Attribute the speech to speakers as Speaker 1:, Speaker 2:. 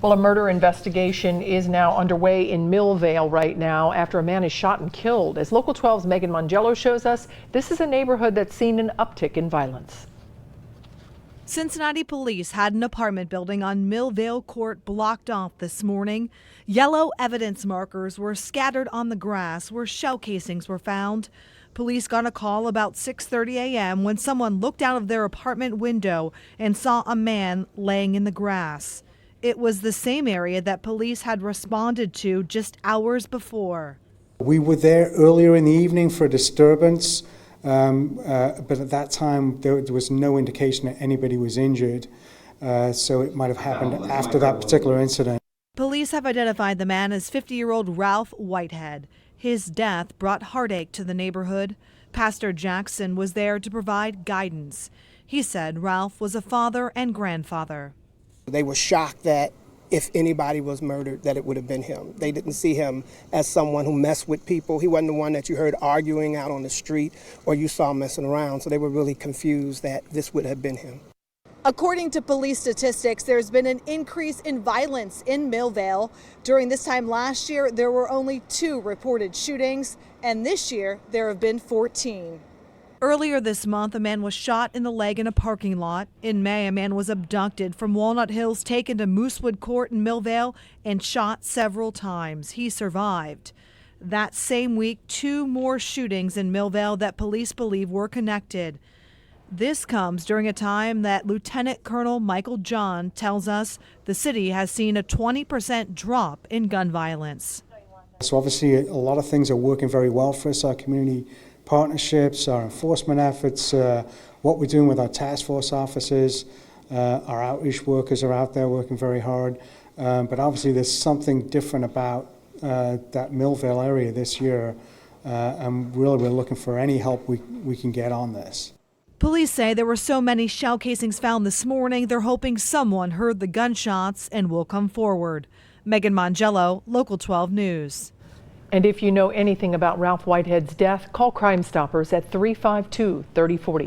Speaker 1: Well, a murder investigation is now underway in Millvale right now after a man is shot and killed. As Local 12's MEGHAN MONGILLO shows us, this is a neighborhood that's seen an uptick in violence.
Speaker 2: Cincinnati police had an apartment building on Millvale Court blocked off this morning. Yellow evidence markers were scattered on the grass where shell casings were found. Police got a call about 6:30 a.m. when someone looked out of their apartment window and saw a man laying in the grass. It was the same area that police had responded to just hours before.
Speaker 3: We were there earlier in the evening for a disturbance, but at that time there was no indication that anybody was injured, so it might have happened after that particular incident.
Speaker 2: Police have identified the man as 50-year-old Ralph Whitehead. His death brought heartache to the neighborhood. Pastor Jackson was there to provide guidance. He said Ralph was a father and grandfather.
Speaker 4: They were shocked that if anybody was murdered, that it would have been him. They didn't see him as someone who messed with people. He wasn't the one that you heard arguing out on the street or you saw messing around. So they were really confused that this would have been him.
Speaker 2: According to police statistics, there's been an increase in violence in Millvale. During this time last year, there were only 2 reported shootings, and this year there have been 14. Earlier this month, a man was shot in the leg in a parking lot. In May, a man was abducted from Walnut Hills, taken to Moosewood Court in Millvale, and shot several times. He survived. That same week, 2 more shootings in Millvale that police believe were connected. This comes during a time that Lieutenant Colonel Michael John tells us the city has seen a 20% drop in gun violence.
Speaker 3: So obviously a lot of things are working very well for us, our community partnerships, our enforcement efforts, what we're doing with our task force officers, our outreach workers are out there working very hard. But obviously there's something different about that Millvale area this year, and really we're looking for any help we can get on this.
Speaker 2: Police say there were so many shell casings found this morning, they're hoping someone heard the gunshots and will come forward. MEGHAN MONGILLO, Local 12 News.
Speaker 1: And if you know anything about Ralph Whitehead's death, call Crime Stoppers at 352-3040.